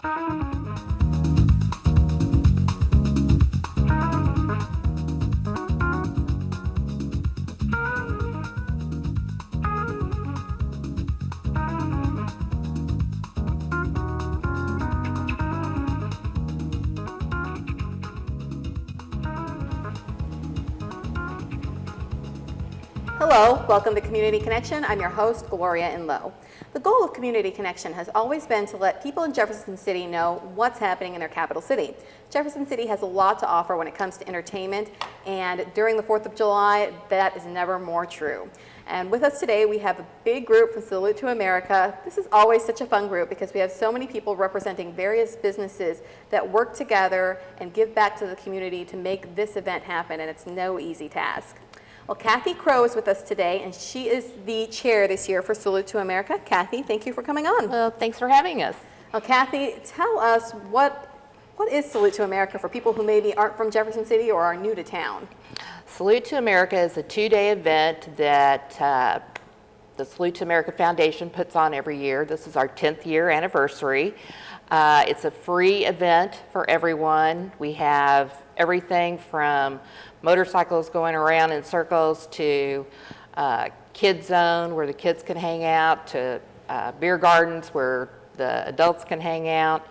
Hello, welcome to Community Connection. I'm your host, Gloria Enlow. The goal of Community Connection has always been to let people in Jefferson City know what's happening in their capital city. Jefferson City has a lot to offer when it comes to entertainment, and during the 4th of July, that is never more true. And with us today, we have a big group from Salute to America. This is always such a fun group because we have so many people representing various businesses that work together and give back to the community to make this event happen, and it's no easy task. Well, Kathy Crow is with us today, and she is the chair this year for Salute to America. Kathy, thank you for coming on. Well, thanks for having us. Well, Kathy, tell us what is Salute to America for people who maybe aren't from Jefferson City or are new to town? Salute to America is a 2-day event that the Salute to America Foundation puts on every year. This is our 10th year anniversary. It's a free event for everyone. We have everything from motorcycles going around in circles to kid zone where the kids can hang out, to beer gardens where the adults can hang out.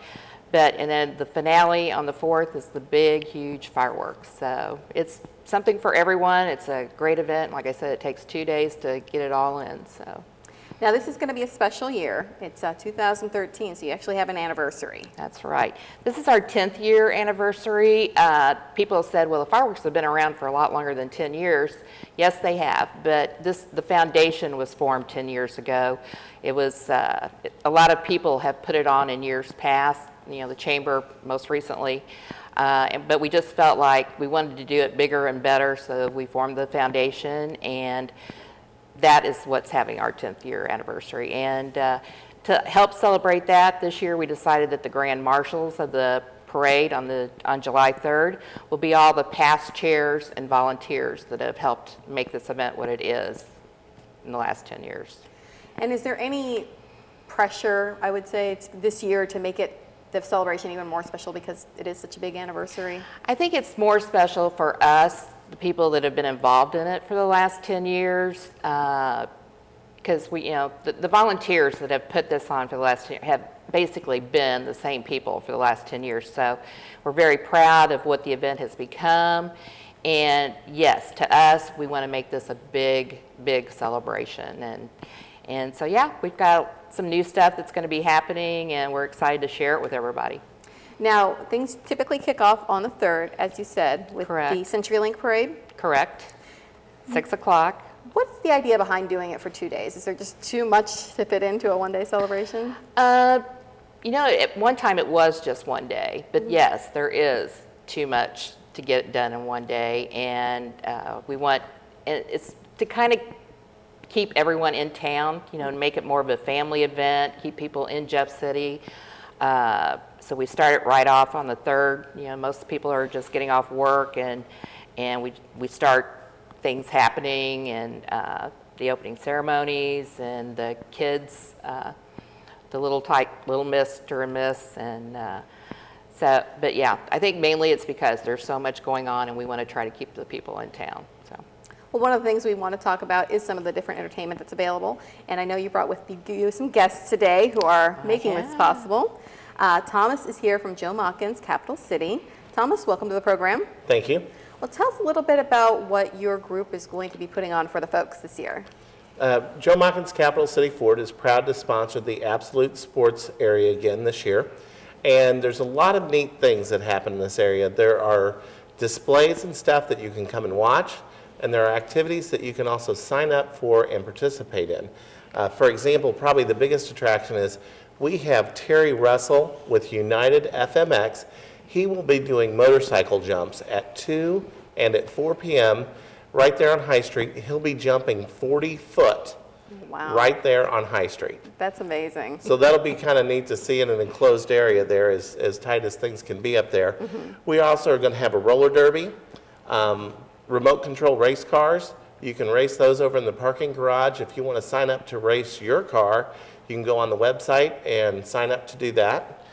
And then the finale on the 4th is the big, huge fireworks. So it's something for everyone. It's a great event. Like I said, it takes 2 days to get it all in. So. Now, this is going to be a special year. It's 2013, so you actually have an anniversary. That's right. This is our 10th year anniversary. People have said, well, the fireworks have been around for a lot longer than 10 years. Yes, they have, but the foundation was formed 10 years ago. It was, a lot of people have put it on in years past, the chamber most recently. But we just felt like we wanted to do it bigger and better, so we formed the foundation, and that is what's having our 10th year anniversary. And to help celebrate that, this year we decided that the grand marshals of the parade on July 3rd will be all the past chairs and volunteers that have helped make this event what it is in the last 10 years. And is there any pressure, I would say, this year to make the celebration even more special because it is such a big anniversary? I think it's more special for us, the people that have been involved in it for the last 10 years, because the volunteers that have put this on for the last 10 years have basically been the same people for the last 10 years. So we're very proud of what the event has become. And yes, to us, we want to make this a big, big celebration. And so, yeah, we've got some new stuff that's going to be happening, and we're excited to share it with everybody. Now, things typically kick off on the 3rd, as you said, with Correct. the CenturyLink Parade. Correct. 6 o'clock. What's the idea behind doing it for 2 days? Is there just too much to fit into a one-day celebration? At one time it was just one day, but yes, there is too much to get it done in one day, and it's to kind of keep everyone in town, and make it more of a family event, keep people in Jeff City. So we started right off on the 3rd. Most people are just getting off work, and we start things happening, and the opening ceremonies, and the kids, the little Mr. and Miss, and but yeah, I think mainly it's because there's so much going on, and we want to try to keep the people in town. So. Well, one of the things we want to talk about is some of the different entertainment that's available, and I know you brought with you some guests today who are making this possible. Thomas is here from Joe Machens, Capital City. Thomas, welcome to the program. Thank you. Well, tell us a little bit about what your group is going to be putting on for the folks this year. Joe Machens Capital City Ford is proud to sponsor the Absolute Sports area again this year. And there's a lot of neat things that happen in this area. There are displays and stuff that you can come and watch, and there are activities that you can also sign up for and participate in. For example, probably the biggest attraction is we have Terry Russell with United FMX. He will be doing motorcycle jumps at 2 and at 4 p.m. right there on High Street. He'll be jumping 40 foot Wow. right there on High Street. That's amazing. So that'll be kind of neat to see in an enclosed area there, as tight as things can be up there. We also are going to have a roller derby, remote control race cars. You can race those over in the parking garage. If you want to sign up to race your car, you can go on the website and sign up to do that.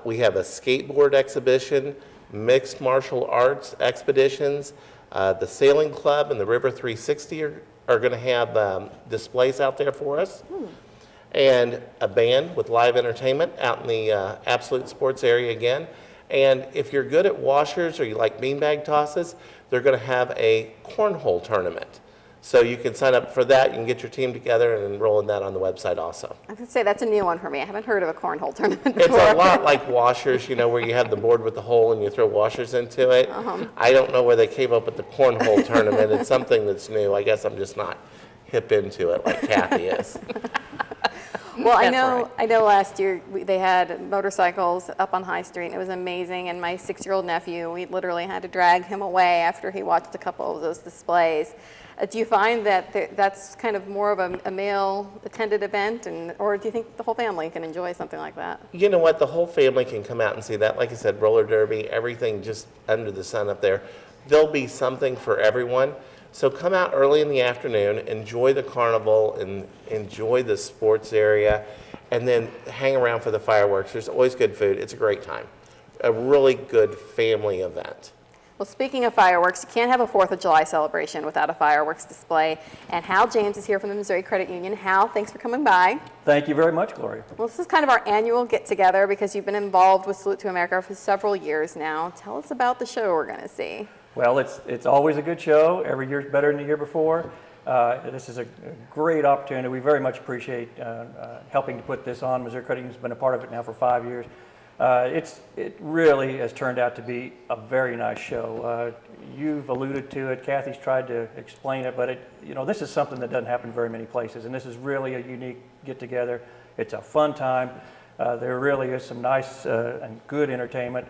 We have a skateboard exhibition, mixed martial arts expeditions. The Sailing Club and the River 360 are going to have displays out there for us. And a band with live entertainment out in the Absolute Sports area again. And if you're good at washers or you like beanbag tosses, they're going to have a cornhole tournament. So you can sign up for that. You can get your team together and enroll in that on the website also. I could say that's a new one for me. I haven't heard of a cornhole tournament It's before. a lot like washers, you know, where you have the board with the hole and you throw washers into it. I don't know where they came up with the cornhole tournament. It's something that's new. I guess I'm just not hip into it like Kathy is. Well, That's right. I know last year they had motorcycles up on High Street, and it was amazing. And my 6-year-old nephew, we literally had to drag him away after he watched a couple of those displays. Do you find that that's kind of more of a male-attended event, or do you think the whole family can enjoy something like that? You know what? The whole family can come out and see that. Like I said, roller derby, everything just under the sun up there. There'll be something for everyone. So come out early in the afternoon, enjoy the carnival, and enjoy the sports area, and then hang around for the fireworks. There's always good food. It's a great time. A really good family event. Well, speaking of fireworks, you can't have a 4th of July celebration without a fireworks display. And Hal James is here from the Missouri Credit Union. Hal, thanks for coming by. Thank you very much, Gloria. Well, this is kind of our annual get-together because you've been involved with Salute to America for several years now. Tell us about the show we're going to see. Well, it's always a good show. Every year's better than the year before. This is a great opportunity. We very much appreciate helping to put this on. Missouri Credit Union's been a part of it now for 5 years. It really has turned out to be a very nice show. You've alluded to it. Kathy's tried to explain it, but this is something that doesn't happen very many places, and this is really a unique get-together. It's a fun time. There really is some nice and good entertainment.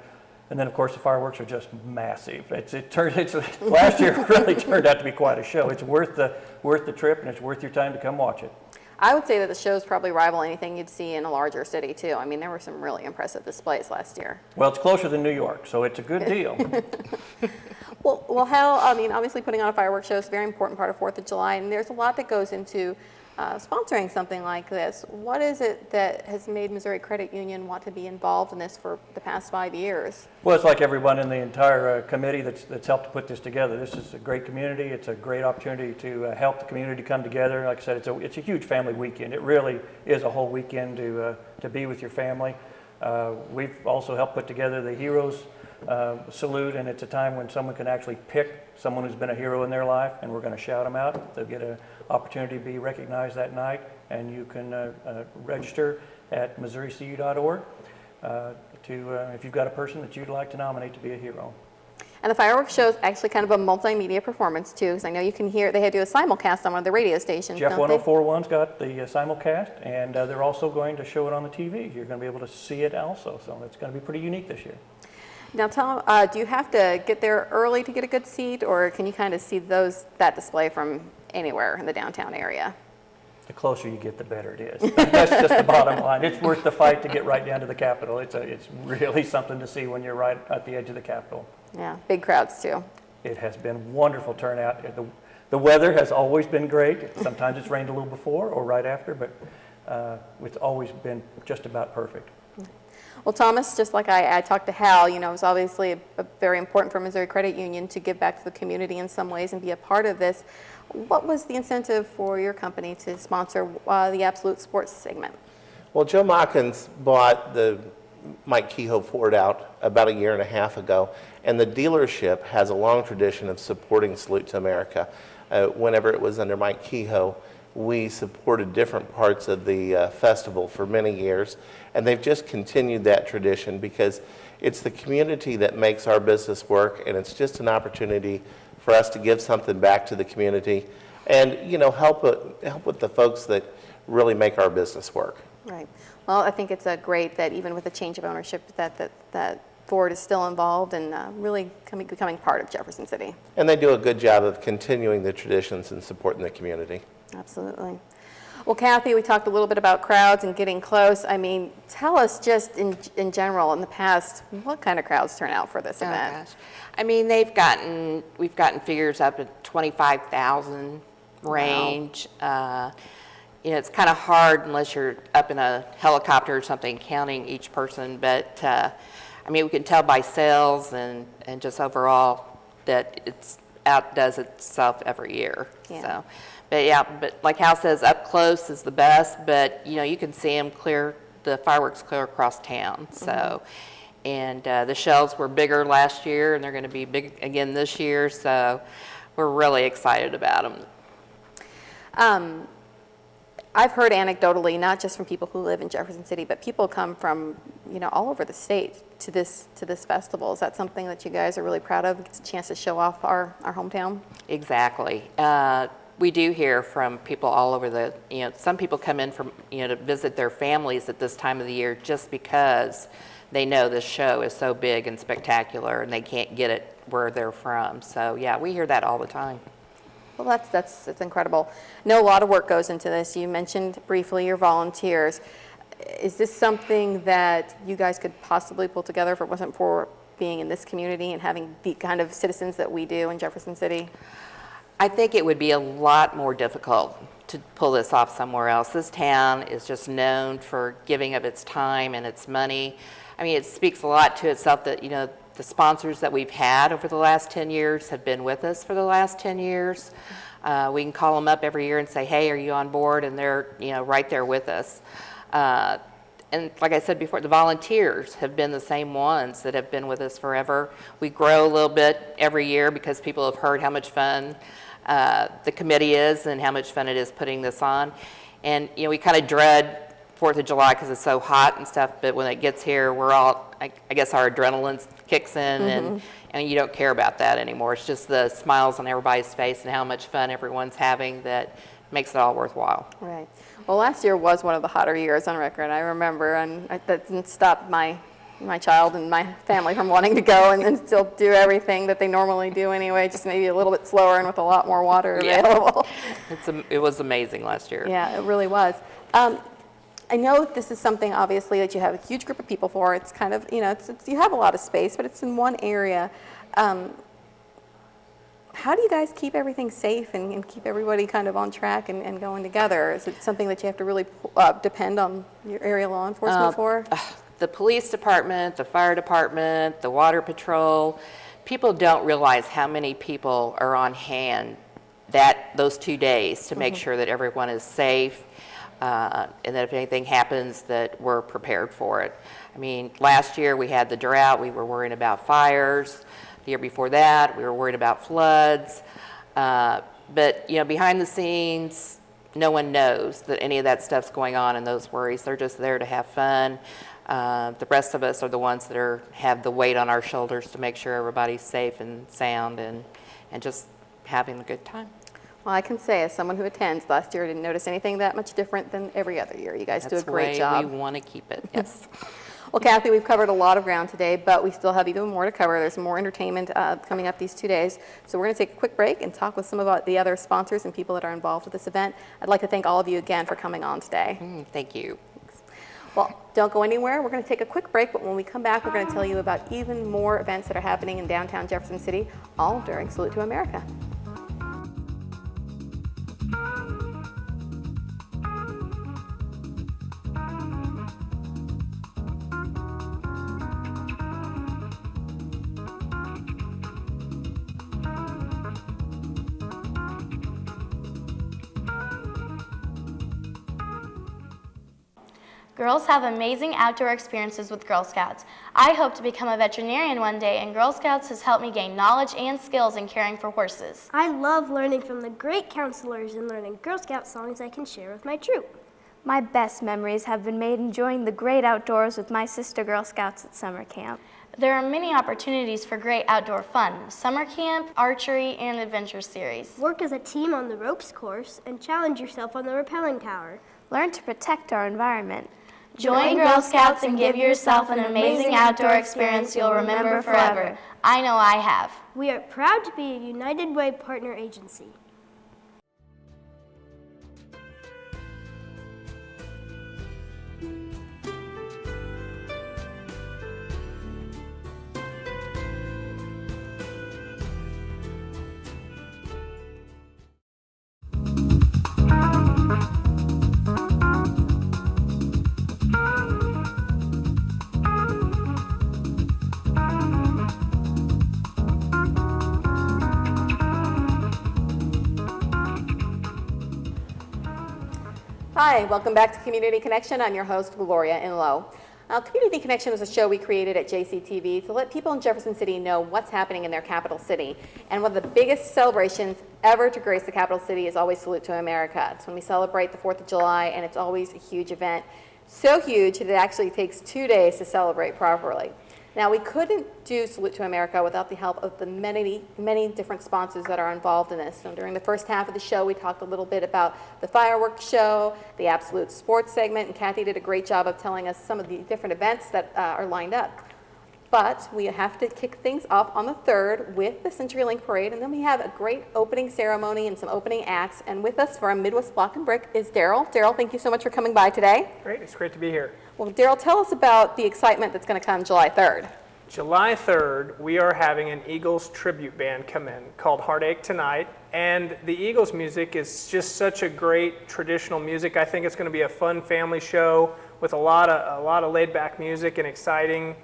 And then, of course, the fireworks are just massive. Last year really turned out to be quite a show. It's worth the trip, and it's worth your time to come watch it. I would say that the shows probably rival anything you'd see in a larger city, too. I mean, there were some really impressive displays last year. Well, it's closer than New York, so it's a good deal. Well, Hal, I mean, obviously putting on a fireworks show is a very important part of 4th of July, and there's a lot that goes into sponsoring something like this. What is it that has made Missouri Credit Union want to be involved in this for the past 5 years? Well, it's like everyone in the entire committee that's helped to put this together. This is a great community. It's a great opportunity to help the community come together. Like I said, it's a huge family weekend. It really is a whole weekend to be with your family. We've also helped put together the Heroes Salute, and it's a time when someone can actually pick someone who's been a hero in their life, and we're going to shout them out. They'll get an opportunity to be recognized that night, and you can register at MissouriCU.org if you've got a person that you'd like to nominate to be a hero. And the fireworks show is actually kind of a multimedia performance, too, because I know you can hear, they do a simulcast on one of the radio stations, Jeff don't they? 1041's got the simulcast, and they're also going to show it on the TV. You're going to be able to see it also, so it's going to be pretty unique this year. Now, Tom, do you have to get there early to get a good seat, or can you kind of see that display from anywhere in the downtown area? The closer you get, the better it is. That's just the bottom line. It's worth the fight to get right down to the Capitol. It's really something to see when you're right at the edge of the Capitol. Yeah, big crowds, too. It has been wonderful turnout. The weather has always been great. Sometimes it's rained a little before or right after, but it's always been just about perfect. Well, Thomas, just like I talked to Hal, it's obviously very important for Missouri Credit Union to give back to the community in some ways and be a part of this. What was the incentive for your company to sponsor the Absolute Sports segment? Well, Joe Mockins bought the Mike Kehoe Ford out about 1.5 years ago, and the dealership has a long tradition of supporting Salute to America. Whenever it was under Mike Kehoe, we supported different parts of the festival for many years, and they've just continued that tradition because it's the community that makes our business work, and it's just an opportunity for us to give something back to the community and, help with the folks that really make our business work. Right. Well, I think it's great that even with the change of ownership that Ford is still involved and really becoming part of Jefferson City. And they do a good job of continuing the traditions and supporting the community. Absolutely. Well, Kathy, we talked a little bit about crowds and getting close. I mean, tell us just in general, in the past, what kind of crowds turn out for this event? Gosh. I mean, we've gotten figures up to 25,000 range. it's kind of hard unless you're up in a helicopter or something counting each person, but I mean, we can tell by sales and just overall that it's outdoes itself every year. Yeah. So, but yeah, but like Hal says, up close is the best, but you can see them clear, the fireworks clear across town. So, and the shells were bigger last year, and they're going to be big again this year. So, we're really excited about them. I've heard anecdotally, not just from people who live in Jefferson City, but people come from, all over the state to this festival. Is that something that you guys are really proud of? It's a chance to show off our hometown? Exactly. We do hear from people all over the, some people come in from, to visit their families at this time of the year just because they know this show is so big and spectacular and they can't get it where they're from. So yeah, we hear that all the time. Well, that's incredible. I know a lot of work goes into this. You mentioned briefly your volunteers. Is this something that you guys could possibly pull together if it wasn't for being in this community and having the kind of citizens that we do in Jefferson City? I think it would be a lot more difficult to pull this off somewhere else. This town is just known for giving of its time and its money. I mean, it speaks a lot to itself that, the sponsors that we've had over the last 10 years have been with us for the last 10 years. We can call them up every year and say, hey, are you on board? And they're, right there with us. And like I said before, the volunteers have been the same ones that have been with us forever. We grow a little bit every year because people have heard how much fun the committee is and how much fun it is putting this on. And, we kind of dread 4th of July because it's so hot and stuff, but when it gets here, we're all, I guess our adrenaline kicks in and you don't care about that anymore. It's just the smiles on everybody's face and how much fun everyone's having that makes it all worthwhile. Right. Well, last year was one of the hotter years on record. I remember, and that didn't stop my child and my family from wanting to go and still do everything that they normally do anyway, just maybe a little bit slower and with a lot more water available. It was amazing last year. Yeah, it really was. I know this is something obviously that you have a huge group of people for. It's kind of, you have a lot of space, but it's in one area. How do you guys keep everything safe and keep everybody kind of on track and going together? Is it something that you have to really depend on your area law enforcement for? The police department, the fire department, the water patrol, people don't realize how many people are on hand those 2 days to make sure that everyone is safe. And that if anything happens, that we're prepared for it. I mean, last year we had the drought, we were worrying about fires. The year before that, we were worried about floods. But, behind the scenes, no one knows that any of that stuff's going on and those worries. They're just there to have fun. The rest of us are the ones that have the weight on our shoulders to make sure everybody's safe and sound and just having a good time. Well, I can say, as someone who attends, last year I didn't notice anything that much different than every other year. You guys do a great job. That's the way we want to keep it, yes. Well, Kathy, we've covered a lot of ground today, but we still have even more to cover. There's more entertainment coming up these 2 days. So we're going to take a quick break and talk with some of the other sponsors and people that are involved with this event. I'd like to thank all of you again for coming on today. Thank you. Well, don't go anywhere. We're going to take a quick break, but when we come back, we're going to tell you about even more events that are happening in downtown Jefferson City, all during Salute to America. Girls have amazing outdoor experiences with Girl Scouts. I hope to become a veterinarian one day, and Girl Scouts has helped me gain knowledge and skills in caring for horses. I love learning from the great counselors and learning Girl Scout songs I can share with my troop. My best memories have been made enjoying the great outdoors with my sister Girl Scouts at summer camp. There are many opportunities for great outdoor fun: summer camp, archery, and adventure series. Work as a team on the ropes course and challenge yourself on the rappelling tower. Learn to protect our environment. Join Girl Scouts and give yourself an amazing outdoor experience you'll remember forever. I know I have. We are proud to be a United Way partner agency. Hi, welcome back to Community Connection. I'm your host, Gloria Inlow. Community Connection is a show we created at JCTV to let people in Jefferson City know what's happening in their capital city. And one of the biggest celebrations ever to grace the capital city is always Salute to America. It's when we celebrate the 4th of July, and it's always a huge event. So huge that it actually takes 2 days to celebrate properly. Now, we couldn't do Salute to America without the help of the many, many different sponsors that are involved in this. So during the first half of the show, we talked a little bit about the fireworks show, the Absolute Sports segment, and Kathy did a great job of telling us some of the different events that are lined up. But we have to kick things off on the 3rd with the CenturyLink Parade, and then we have a great opening ceremony and some opening acts. And with us from Midwest Block and Brick is Daryl. Daryl, thank you so much for coming by today. Great, it's great to be here. Well, Daryl, tell us about the excitement that's going to come July 3rd. July 3rd, we are having an Eagles tribute band come in called Heartache Tonight. And the Eagles music is just such a great traditional music. I think it's going to be a fun family show with a lot of laid-back music and exciting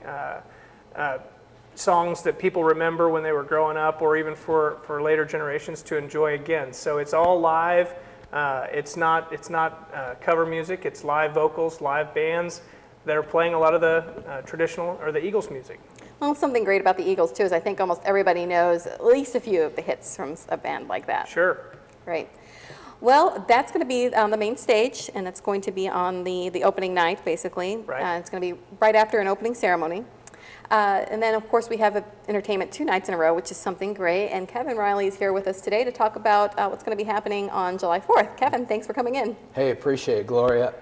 songs that people remember when they were growing up, or even for later generations to enjoy again. So it's all live. It's not cover music. It's live vocals, live bands that are playing a lot of the traditional or the Eagles music. Well, something great about the Eagles, too, is I think almost everybody knows at least a few of the hits from a band like that. Sure. Right. Well, that's going to be on the main stage, and it's going to be on the opening night, basically. Right. It's going to be right after an opening ceremony. And then, of course, we have entertainment 2 nights in a row, which is something great. And Kevin Riley is here with us today to talk about what's going to be happening on July 4th. Kevin, thanks for coming in. Hey, appreciate it, Gloria.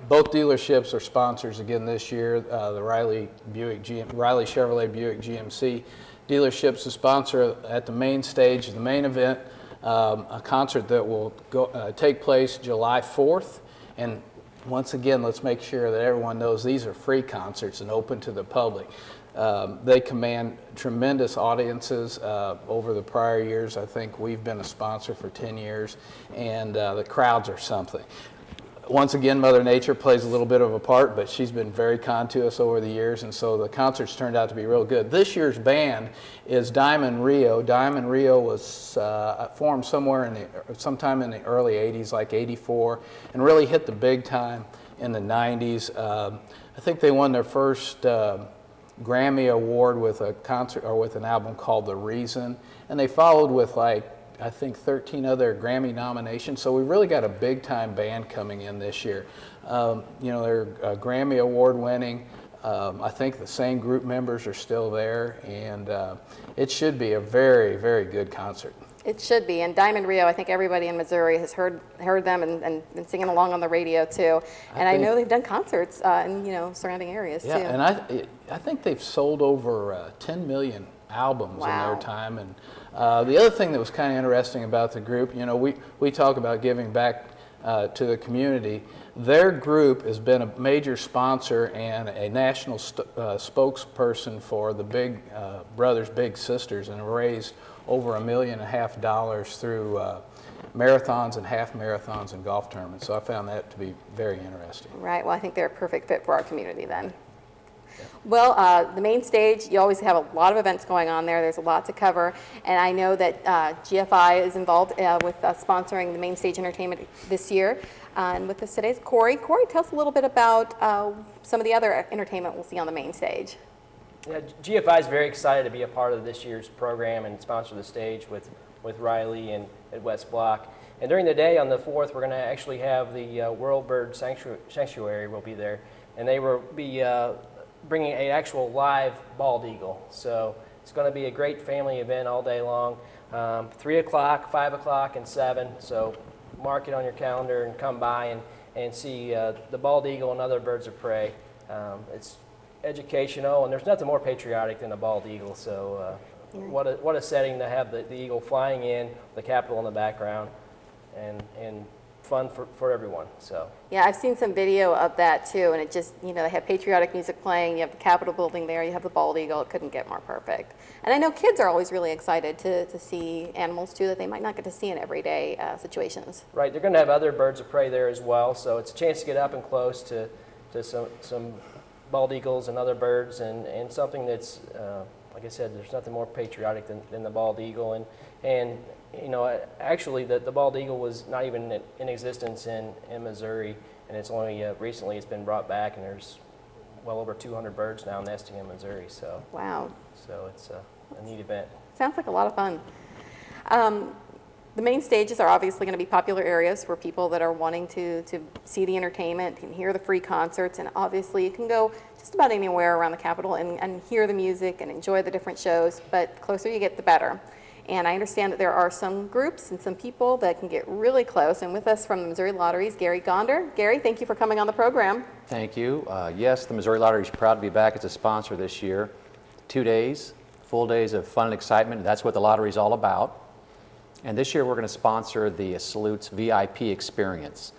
Both dealerships are sponsors again this year. The Riley Chevrolet Buick GMC dealerships a sponsor at the main stage, the main event, a concert that will take place July 4th. And once again, let's make sure that everyone knows these are free concerts and open to the public. They command tremendous audiences over the prior years. I think we've been a sponsor for 10 years, and the crowds are something. Once again, Mother Nature plays a little bit of a part, but she's been very kind to us over the years, and so the concerts turned out to be real good. This year's band is Diamond Rio. Diamond Rio was formed sometime in the early 80s, like 84, and really hit the big time in the 90s. I think they won their first Grammy Award with a concert or with an album called The Reason, and they followed with I think 13 other Grammy nominations. So we really got a big time band coming in this year. They're Grammy Award winning. I think the same group members are still there, and it should be a very, very good concert. It should be. And Diamond Rio, I think everybody in Missouri has heard them and been singing along on the radio too. And I know they've done concerts in surrounding areas too. Yeah, and I think they've sold over 10 million albums in their time. And the other thing that was kind of interesting about the group, we talk about giving back to the community. Their group has been a major sponsor and a national spokesperson for the Big Brothers Big Sisters, and raised over $1.5 million through marathons and half marathons and golf tournaments. So I found that to be very interesting. Right. Well, I think they're a perfect fit for our community then. Well, the main stage, you always have a lot of events going on there. There's a lot to cover. And I know that GFI is involved with sponsoring the main stage entertainment this year. And with us today is Corey. Corey, tell us a little bit about some of the other entertainment we'll see on the main stage. Yeah, GFI is very excited to be a part of this year's program and sponsor the stage with Riley and at West Block. And during the day on the 4th, we're going to actually have the World Bird Sanctuary will be there. And they will be bringing an actual live bald eagle. So it's going to be a great family event all day long. 3 o'clock, 5 o'clock, and 7. So mark it on your calendar and come by and see the bald eagle and other birds of prey. It's educational, and there's nothing more patriotic than a bald eagle. So what a setting to have the eagle flying in, the Capitol in the background, and fun for everyone. So yeah, I've seen some video of that too, and it just, they have patriotic music playing, you have the Capitol building there, you have the bald eagle. It couldn't get more perfect. And I know kids are always really excited to see animals too that they might not get to see in everyday situations. Right, they're going to have other birds of prey there as well, so it's a chance to get up and close to some bald eagles and other birds, and something that's like I said, there's nothing more patriotic than the bald eagle. And you know, actually, the bald eagle was not even in existence in Missouri, and it's only recently it's been brought back, and there's well over 200 birds now nesting in Missouri. So Wow. so it's a neat event. Sounds like a lot of fun. The main stages are obviously going to be popular areas for people that are wanting to see the entertainment and hear the free concerts. And obviously you can go just about anywhere around the Capitol and hear the music and enjoy the different shows, but the closer you get, the better. And I understand that there are some groups and some people that can get really close. And with us from the Missouri Lotteries, Gary Gonder. Gary, thank you for coming on the program. Thank you. Yes, the Missouri Lottery is proud to be back as a sponsor this year. 2 days, full days of fun and excitement. That's what the lottery is all about. And this year we're going to sponsor the Salutes VIP experience.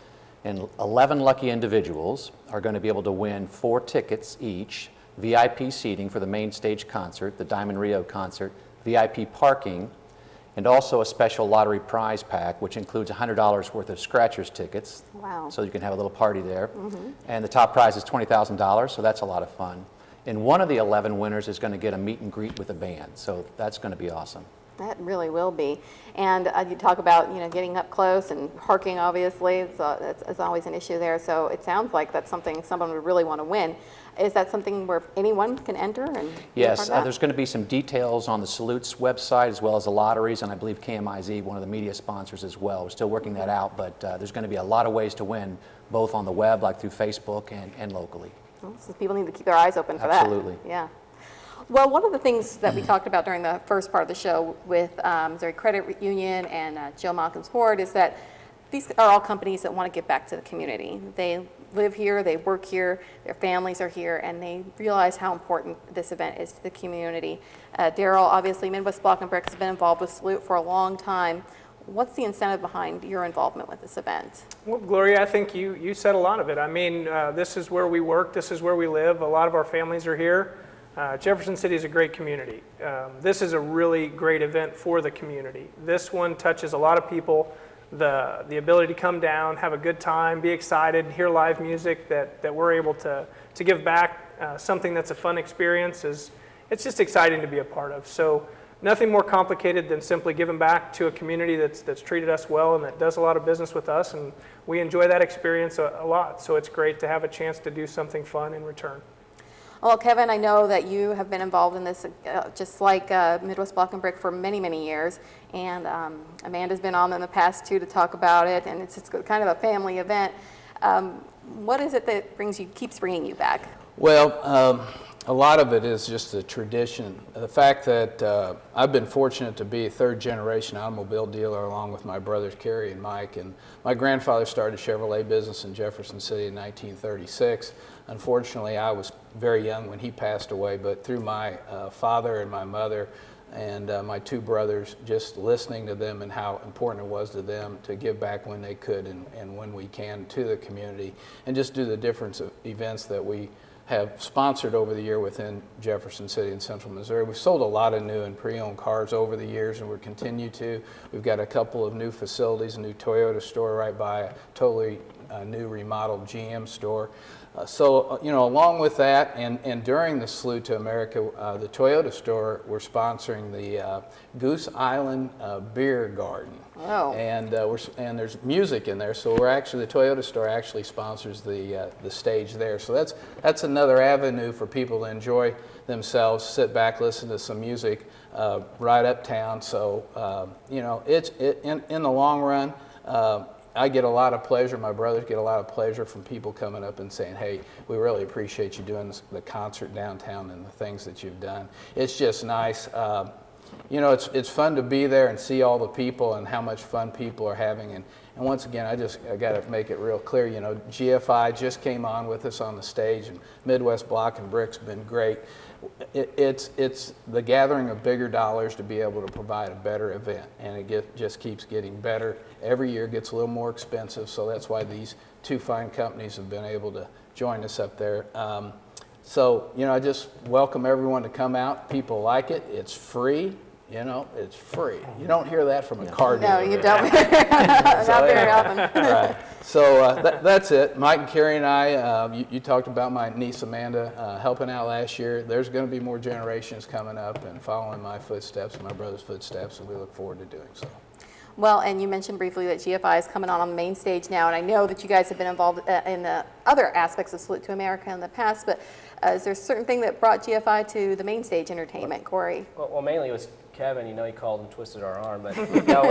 And 11 lucky individuals are going to be able to win 4 tickets each, VIP seating for the main stage concert, the Diamond Rio concert, VIP parking, and also a special lottery prize pack, which includes $100 worth of scratchers tickets. Wow. So you can have a little party there. And the top prize is $20,000, so that's a lot of fun. And one of the 11 winners is going to get a meet and greet with a band, so that's going to be awesome. That really will be. And you talk about, you know, getting up close and parking, obviously. It's always an issue there. So it sounds like that's something someone would really want to win. Is that something where anyone can enter? And yes, there's going to be some details on the Salutes website as well as the lotteries, and I believe KMIZ, one of the media sponsors as well. We're still working that out, but there's going to be a lot of ways to win, both on the web, like through Facebook, and locally. Well, so people need to keep their eyes open for Absolutely. that. Yeah. Well, one of the things that we talked about during the first part of the show with Missouri Credit Union and Joe Malkins Ford is that these are all companies that want to give back to the community. They live here, they work here, their families are here, and they realize how important this event is to the community. Daryl, obviously, Midwest Block and Brick has been involved with Salute for a long time. What's the incentive behind your involvement with this event? Well, Gloria, I think you said a lot of it. I mean, this is where we work, this is where we live. A lot of our families are here. Jefferson City is a great community. This is a really great event for the community. This one touches a lot of people. The ability to come down, have a good time, be excited, hear live music that we're able to give back something that's a fun experience it's just exciting to be a part of. So nothing more complicated than simply giving back to a community that's treated us well and that does a lot of business with us, and we enjoy that experience a lot. So it's great to have a chance to do something fun in return. Well, Kevin, I know that you have been involved in this just like Midwest Block and Brick for many, many years. And Amanda's been on in the past, too, to talk about it. And it's just kind of a family event. What is it that keeps bringing you back? Well, a lot of it is just the tradition. The fact that I've been fortunate to be a third-generation automobile dealer along with my brothers Kerry and Mike. And my grandfather started a Chevrolet business in Jefferson City in 1936. Unfortunately, I was very young when he passed away, but through my father and my mother and my 2 brothers, just listening to them and how important it was to them to give back when they could and when we can to the community, and just do the different events that we have sponsored over the year within Jefferson City and Central Missouri. We've sold a lot of new and pre-owned cars over the years, and we'll continue to. We've got a couple of new facilities, a new Toyota store right by a totally new remodeled GM store. So, you know, along with that, and during the Salute to America, the Toyota store, we're sponsoring the Goose Island Beer Garden. Oh. And there's music in there, so the Toyota store actually sponsors the stage there. So that's another avenue for people to enjoy themselves, sit back, listen to some music right uptown. So, you know, in the long run, I get a lot of pleasure, my brothers get a lot of pleasure from people coming up and saying, hey, we really appreciate you doing the concert downtown and the things that you've done. It's just nice. You know, it's fun to be there and see all the people and how much fun people are having. And once again, I got to make it real clear, you know, GFI just came on with us on the stage, and Midwest Block and Brick's been great. It's the gathering of bigger dollars to be able to provide a better event, and it just keeps getting better. Every year gets a little more expensive, so that's why these 2 fine companies have been able to join us up there. So, you know, I just welcome everyone to come out. People like it. It's free. You know, it's free. You don't hear that from a car dealer. No, you don't. Not very often. Right. So that's it. Mike and Carrie and I, you talked about my niece Amanda helping out last year. There's going to be more generations coming up and following my footsteps and my brother's footsteps, and we look forward to doing so. Well, and you mentioned briefly that GFI is coming on the main stage now, and I know that you guys have been involved in the other aspects of Salute to America in the past, but is there a certain thing that brought GFI to the main stage entertainment, Corey? Well, mainly it was Kevin. You know, he called and twisted our arm, but no,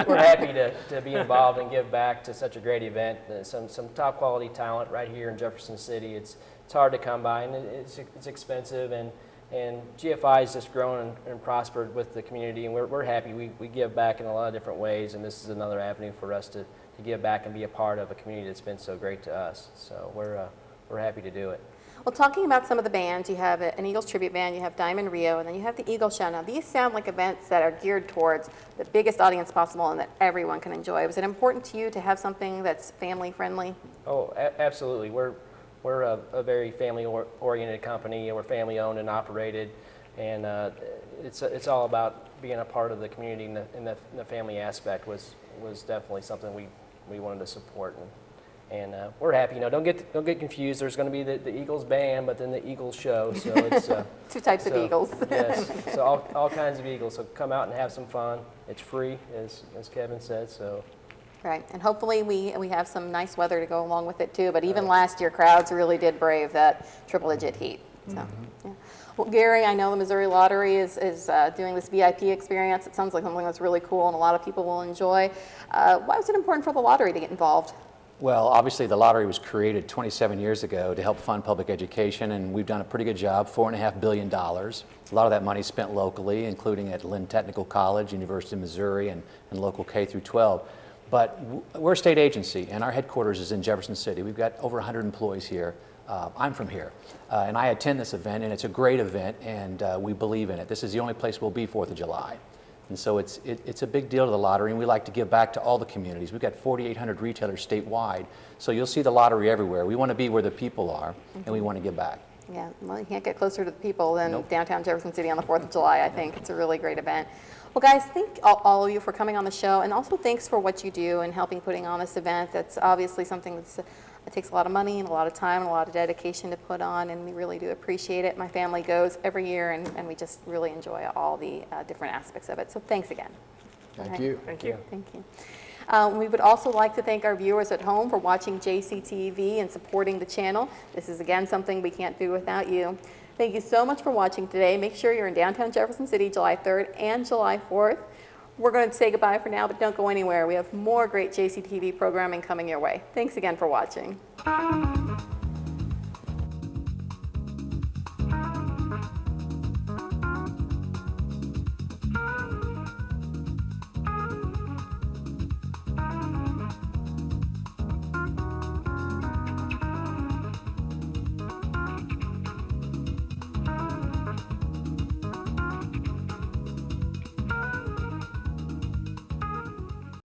we're happy to be involved and give back to such a great event. Some top quality talent right here in Jefferson City. It's hard to come by, and it's expensive, and GFI has just grown and prospered with the community, and we're happy. We give back in a lot of different ways, and this is another avenue for us to give back and be a part of a community that's been so great to us. So we're happy to do it. Well, talking about some of the bands, you have an Eagles tribute band, you have Diamond Rio, and then you have the Eagle Show. Now, these sound like events that are geared towards the biggest audience possible and that everyone can enjoy. Was it important to you to have something that's family friendly? Oh, absolutely. We're a very family-oriented company. We're family-owned and operated, and it's all about being a part of the community, and the family aspect was definitely something we wanted to support. And we're happy. You know, don't get confused. There's going to be the Eagles band, but then the Eagles show. So it's two types of Eagles. Yes. So all kinds of Eagles. So come out and have some fun. It's free, as Kevin said. So. Right, and hopefully we have some nice weather to go along with it too. But even last year, crowds really did brave that triple-digit heat. So, yeah. Well, Gary, I know the Missouri Lottery is doing this VIP experience. It sounds like something that's really cool and a lot of people will enjoy. Why was it important for the lottery to get involved? Well, obviously the lottery was created 27 years ago to help fund public education, and we've done a pretty good job, $4.5 billion. A lot of that money spent locally, including at Lynn Technical College, University of Missouri, and local K through 12. But we're a state agency, and our headquarters is in Jefferson City. We've got over 100 employees here. I'm from here, and I attend this event, and it's a great event, and we believe in it. This is the only place we'll be 4th of July. And so it's a big deal to the lottery, and we like to give back to all the communities. We've got 4,800 retailers statewide, so you'll see the lottery everywhere. We want to be where the people are, and we want to give back. Yeah, well, you can't get closer to the people than downtown Jefferson City on the 4th of July, I think. It's a really great event. Well, guys, thank all of you for coming on the show, and also thanks for what you do and helping putting on this event. That's obviously something that takes a lot of money and a lot of time and a lot of dedication to put on, and we really do appreciate it. My family goes every year, and we just really enjoy all the different aspects of it. So thanks again. Thank you. Thank you. Thank you. We would also like to thank our viewers at home for watching JCTV and supporting the channel. This is, again, something we can't do without you. Thank you so much for watching today. Make sure you're in downtown Jefferson City July 3rd and July 4th. We're going to say goodbye for now, but don't go anywhere. We have more great JCTV programming coming your way. Thanks again for watching.